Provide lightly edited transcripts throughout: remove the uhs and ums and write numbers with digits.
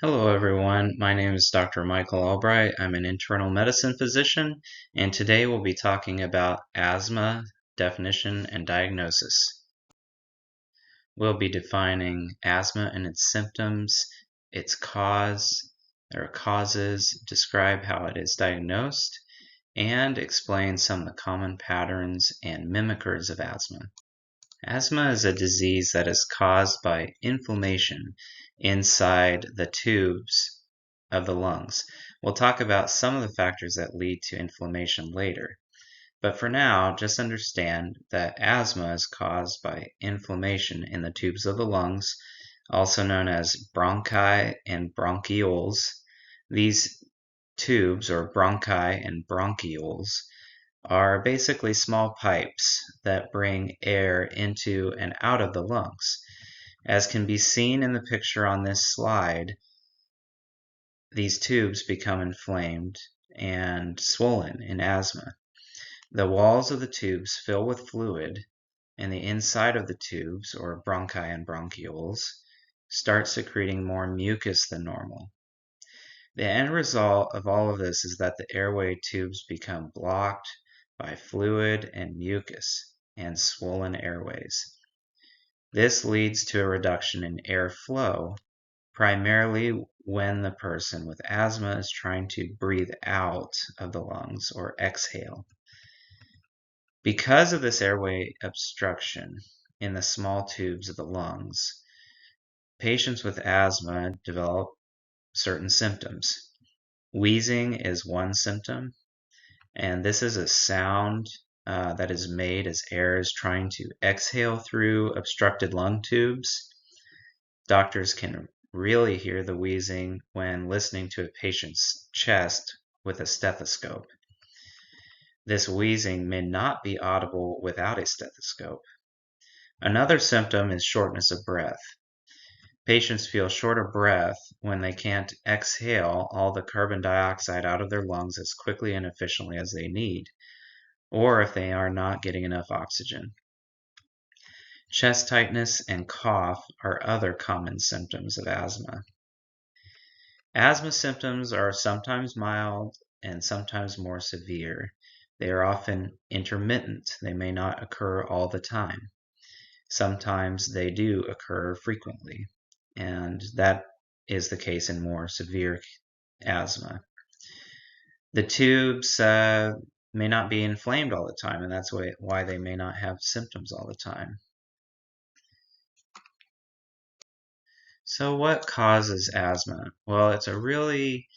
Hello, everyone. My name is Dr. Michael Albrecht. I'm an internal medicine physician, and today we'll be talking about asthma, definition, and diagnosis. We'll be defining asthma and its symptoms, its cause, or causes, describe how it is diagnosed, and explain some of the common patterns and mimickers of asthma. Asthma is a disease that is caused by inflammation inside the tubes of the lungs. We'll talk about some of the factors that lead to inflammation later. But for now, just understand that asthma is caused by inflammation in the tubes of the lungs, also known as bronchi and bronchioles. These tubes, or bronchi and bronchioles, are basically small pipes that bring air into and out of the lungs. As can be seen in the picture on this slide, these tubes become inflamed and swollen in asthma. The walls of the tubes fill with fluid, and the inside of the tubes, or bronchi and bronchioles, start secreting more mucus than normal. The end result of all of this is that the airway tubes become blocked by fluid and mucus and swollen airways. This leads to a reduction in airflow, primarily when the person with asthma is trying to breathe out of the lungs or exhale. Because of this airway obstruction in the small tubes of the lungs, patients with asthma develop certain symptoms. Wheezing is one symptom, and this is a sound that is made as air is trying to exhale through obstructed lung tubes. Doctors can really hear the wheezing when listening to a patient's chest with a stethoscope. This wheezing may not be audible without a stethoscope. Another symptom is shortness of breath. Patients feel short of breath when they can't exhale all the carbon dioxide out of their lungs as quickly and efficiently as they need, or if they are not getting enough oxygen. Chest tightness and cough are other common symptoms of asthma. Asthma symptoms are sometimes mild and sometimes more severe. They are often intermittent. They may not occur all the time. Sometimes they do occur frequently, and that is the case in more severe asthma. The tubes may not be inflamed all the time, and that's why they may not have symptoms all the time. So what causes asthma? Well, it's really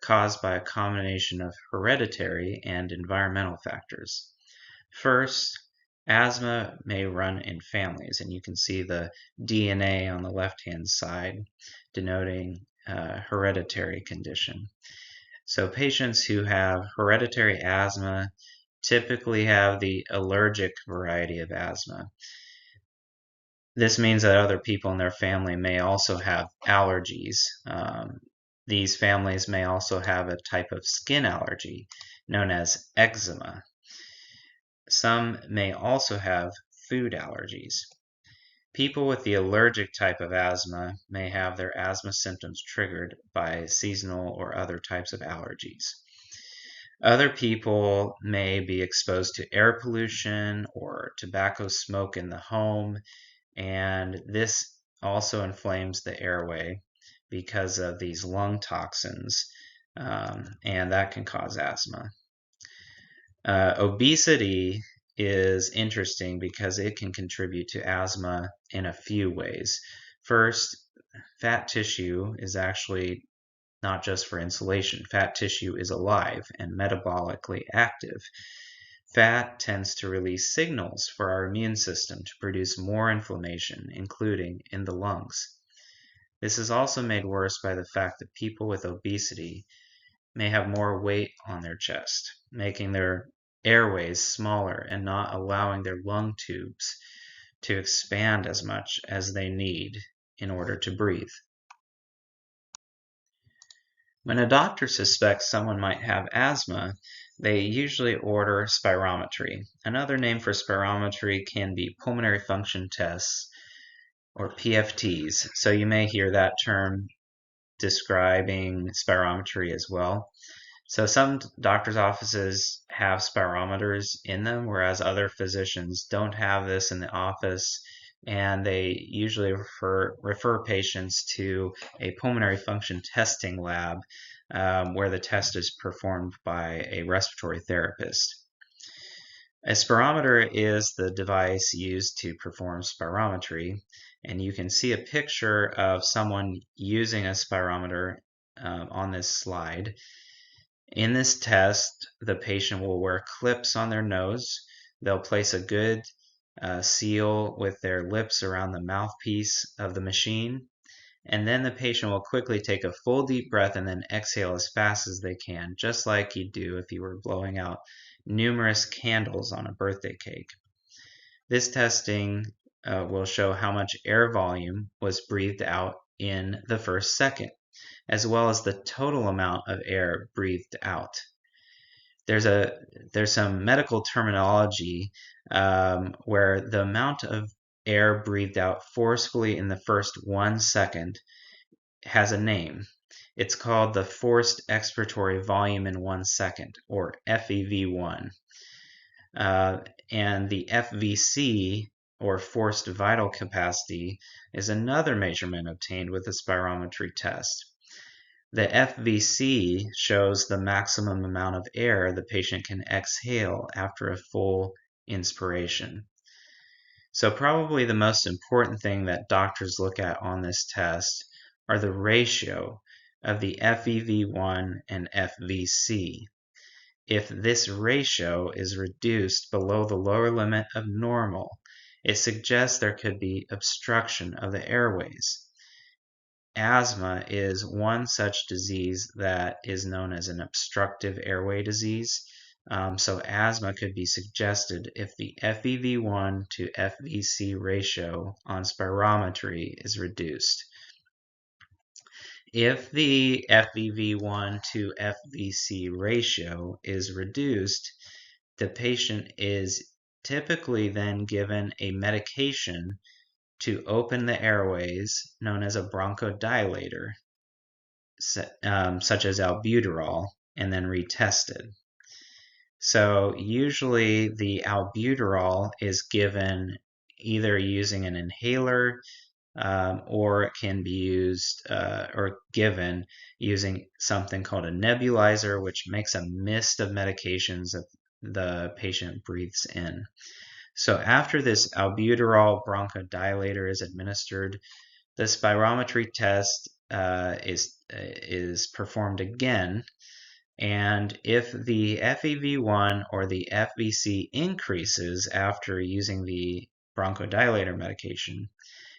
caused by a combination of hereditary and environmental factors. First, asthma may run in families, and you can see the DNA on the left-hand side denoting a hereditary condition. So patients who have hereditary asthma typically have the allergic variety of asthma. This means that other people in their family may also have allergies. These families may also have a type of skin allergy known as eczema. Some may also have food allergies. People with the allergic type of asthma may have their asthma symptoms triggered by seasonal or other types of allergies. Other people may be exposed to air pollution or tobacco smoke in the home, and this also inflames the airway because of these lung toxins, and that can cause asthma. Obesity is interesting because it can contribute to asthma in a few ways. First, fat tissue is actually not just for insulation. Fat tissue is alive and metabolically active. Fat tends to release signals for our immune system to produce more inflammation, including in the lungs. This is also made worse by the fact that people with obesity may have more weight on their chest, making their airways smaller and not allowing their lung tubes to expand as much as they need in order to breathe. When a doctor suspects someone might have asthma, they usually order spirometry. Another name for spirometry can be pulmonary function tests, or PFTs. So you may hear that term describing spirometry as well. So some doctors' offices have spirometers in them, whereas other physicians don't have this in the office, and they usually refer patients to a pulmonary function testing lab where the test is performed by a respiratory therapist. A spirometer is the device used to perform spirometry, and you can see a picture of someone using a spirometer on this slide. In this test, the patient will wear clips on their nose. They'll place a good seal with their lips around the mouthpiece of the machine, and then the patient will quickly take a full deep breath and then exhale as fast as they can, just like you'd do if you were blowing out numerous candles on a birthday cake. This testing will show how much air volume was breathed out in the first second, as well as the total amount of air breathed out. There's some medical terminology where the amount of air breathed out forcefully in the first 1 second has a name. It's called the forced expiratory volume in 1 second, or FEV1. And the FVC, or forced vital capacity, is another measurement obtained with the spirometry test. The FVC shows the maximum amount of air the patient can exhale after a full inspiration. So probably the most important thing that doctors look at on this test are the ratio of the FEV1 and FVC. If this ratio is reduced below the lower limit of normal, it suggests there could be obstruction of the airways. Asthma is one such disease that is known as an obstructive airway disease. So asthma could be suggested if the FEV1 to FVC ratio on spirometry is reduced. If the FEV1 to FVC ratio is reduced, the patient is typically then given a medication to open the airways known as a bronchodilator, such as albuterol, and then retested. So usually the albuterol is given either using an inhaler or it can be used or given using something called a nebulizer, which makes a mist of medications that the patient breathes in. So after this albuterol bronchodilator is administered, the spirometry test is performed again, and if the FEV1 or the FVC increases after using the bronchodilator medication,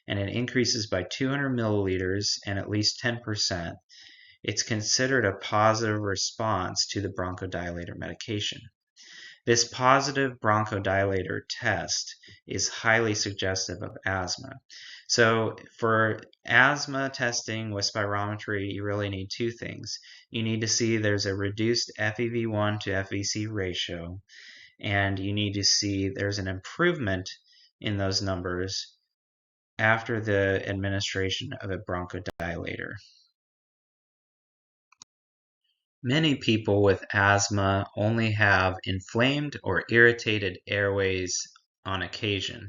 and it increases by 200 milliliters and at least 10%, it's considered a positive response to the bronchodilator medication. This positive bronchodilator test is highly suggestive of asthma. So for asthma testing with spirometry, you really need two things. You need to see there's a reduced FEV1 to FVC ratio, and you need to see there's an improvement in those numbers after the administration of a bronchodilator. Many people with asthma only have inflamed or irritated airways on occasion.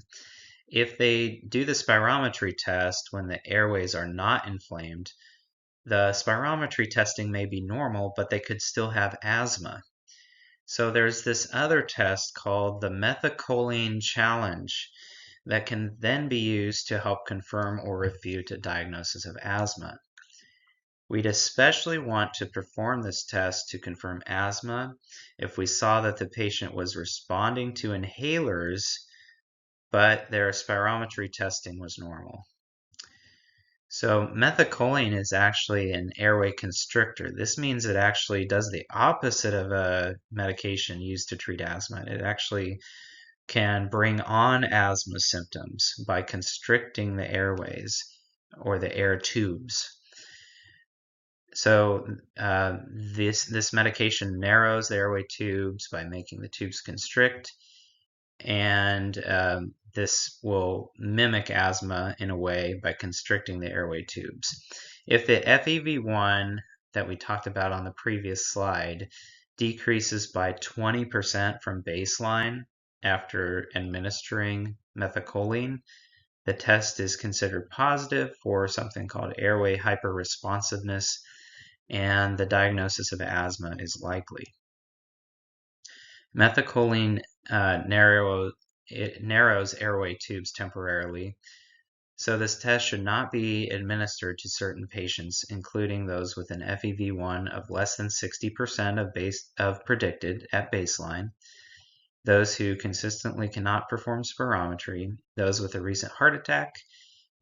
If they do the spirometry test when the airways are not inflamed, the spirometry testing may be normal, but they could still have asthma. So there's this other test called the methacholine challenge that can then be used to help confirm or refute a diagnosis of asthma. We'd especially want to perform this test to confirm asthma if we saw that the patient was responding to inhalers, but their spirometry testing was normal. So methacholine is actually an airway constrictor. This means it actually does the opposite of a medication used to treat asthma. It actually can bring on asthma symptoms by constricting the airways or the air tubes. So this medication narrows the airway tubes by making the tubes constrict, and this will mimic asthma in a way by constricting the airway tubes. If the FEV1 that we talked about on the previous slide decreases by 20% from baseline after administering methacholine, the test is considered positive for something called airway hyperresponsiveness, and the diagnosis of asthma is likely. Methacholine narrows airway tubes temporarily, so this test should not be administered to certain patients, including those with an FEV1 of less than 60% of predicted at baseline, those who consistently cannot perform spirometry, those with a recent heart attack,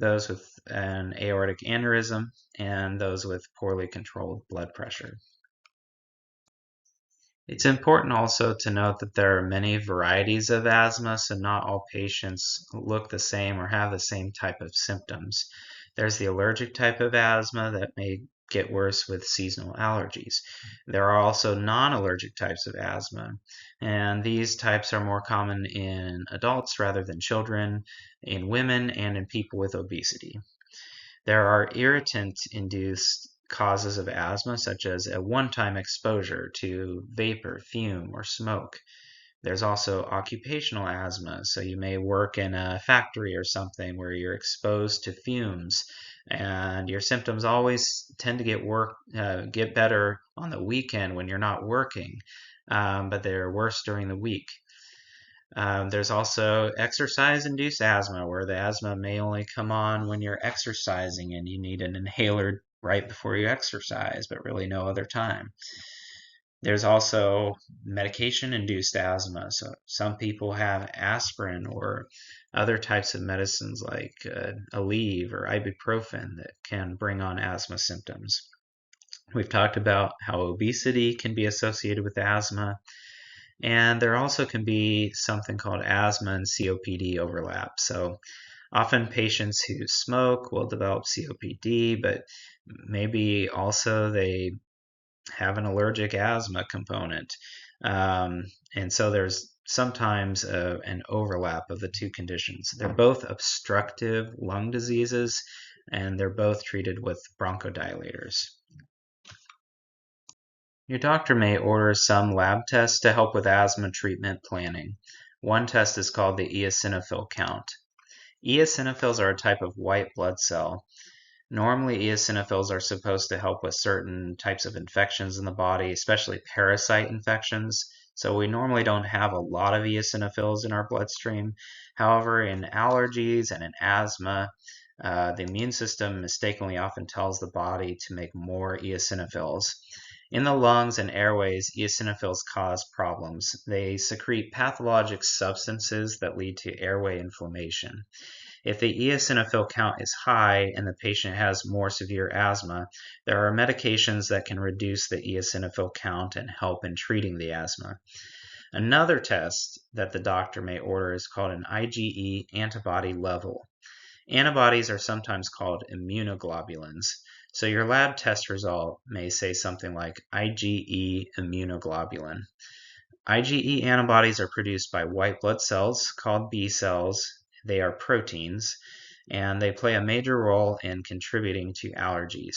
those with an aortic aneurysm, and those with poorly controlled blood pressure. It's important also to note that there are many varieties of asthma, so not all patients look the same or have the same type of symptoms. There's the allergic type of asthma that may get worse with seasonal allergies. There are also non-allergic types of asthma, and these types are more common in adults rather than children, in women, and in people with obesity. There are irritant-induced causes of asthma, such as a one-time exposure to vapor, fume, or smoke. There's also occupational asthma, so you may work in a factory or something where you're exposed to fumes, and your symptoms always tend to get better on the weekend when you're not working, but they're worse during the week. There's also exercise-induced asthma, where the asthma may only come on when you're exercising and you need an inhaler right before you exercise, but really no other time. There's also medication-induced asthma. So some people have aspirin or other types of medicines like Aleve or ibuprofen that can bring on asthma symptoms. We've talked about how obesity can be associated with asthma. And there also can be something called asthma and COPD overlap. So often patients who smoke will develop COPD, but maybe also they have an allergic asthma component. And so there's sometimes an overlap of the two conditions. They're both obstructive lung diseases, and they're both treated with bronchodilators. Your doctor may order some lab tests to help with asthma treatment planning. One test is called the eosinophil count. Eosinophils are a type of white blood cell. Normally, eosinophils are supposed to help with certain types of infections in the body, especially parasite infections. So we normally don't have a lot of eosinophils in our bloodstream. However, in allergies and in asthma, the immune system mistakenly often tells the body to make more eosinophils. In the lungs and airways, eosinophils cause problems. They secrete pathologic substances that lead to airway inflammation. If the eosinophil count is high and the patient has more severe asthma, there are medications that can reduce the eosinophil count and help in treating the asthma. Another test that the doctor may order is called an IgE antibody level. Antibodies are sometimes called immunoglobulins. So your lab test result may say something like IgE immunoglobulin. IgE antibodies are produced by white blood cells called B cells. They are proteins, and they play a major role in contributing to allergies.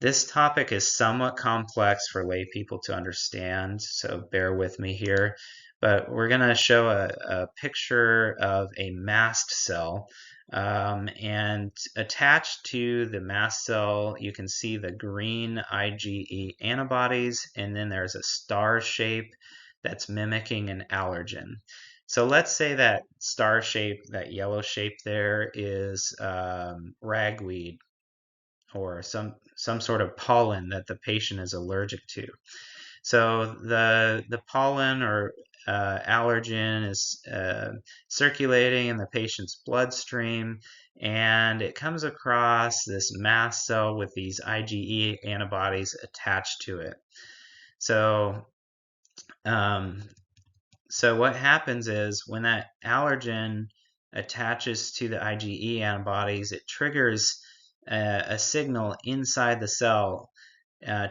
This topic is somewhat complex for lay people to understand, so bear with me here. But we're going to show a picture of a mast cell. And attached to the mast cell, you can see the green IgE antibodies, and then there's a star shape that's mimicking an allergen. So let's say that star shape, that yellow shape there, is ragweed or some sort of pollen that the patient is allergic to. So the pollen or allergen is circulating in the patient's bloodstream, and it comes across this mast cell with these IgE antibodies attached to it. So what happens is when that allergen attaches to the IgE antibodies, it triggers a signal inside the cell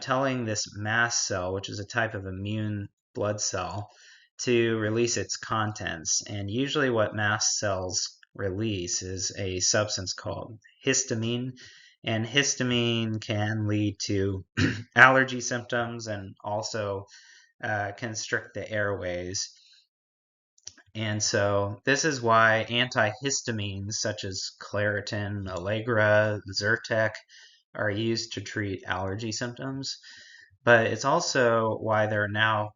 telling this mast cell, which is a type of immune blood cell, to release its contents. And usually what mast cells release is a substance called histamine. And histamine can lead to allergy symptoms and also constrict the airways. And so this is why antihistamines such as Claritin, Allegra, Zyrtec are used to treat allergy symptoms. But it's also why there are now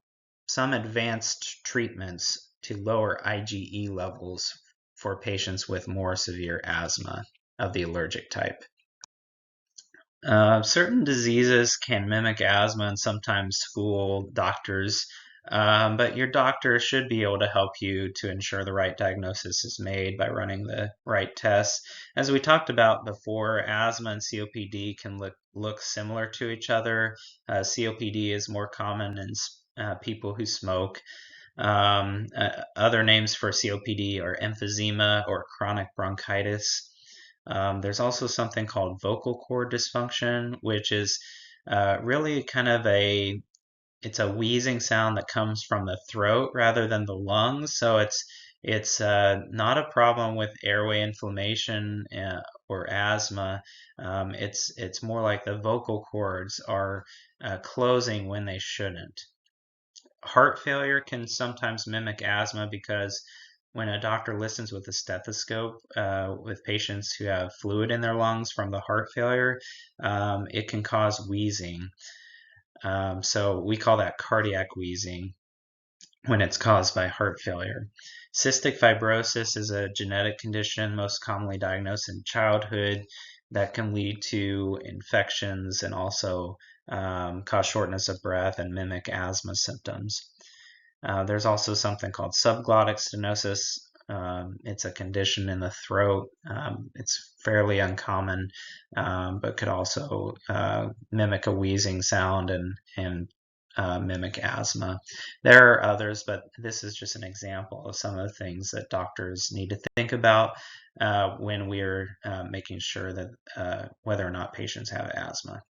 some advanced treatments to lower IgE levels for patients with more severe asthma of the allergic type. Certain diseases can mimic asthma and sometimes fool doctors, but your doctor should be able to help you to ensure the right diagnosis is made by running the right tests. As we talked about before, asthma and COPD can look similar to each other. COPD is more common in people who smoke. Other names for COPD are emphysema or chronic bronchitis. There's also something called vocal cord dysfunction, which is really kind of it's a wheezing sound that comes from the throat rather than the lungs. So it's not a problem with airway inflammation or asthma. It's more like the vocal cords are closing when they shouldn't. Heart failure can sometimes mimic asthma because when a doctor listens with a stethoscope with patients who have fluid in their lungs from the heart failure, it can cause wheezing. So we call that cardiac wheezing when it's caused by heart failure. Cystic fibrosis is a genetic condition most commonly diagnosed in childhood that can lead to infections and also cause shortness of breath and mimic asthma symptoms. There's also something called subglottic stenosis. It's a condition in the throat. It's fairly uncommon, but could also mimic a wheezing sound and mimic asthma. There are others, but this is just an example of some of the things that doctors need to think about when we're making sure that whether or not patients have asthma.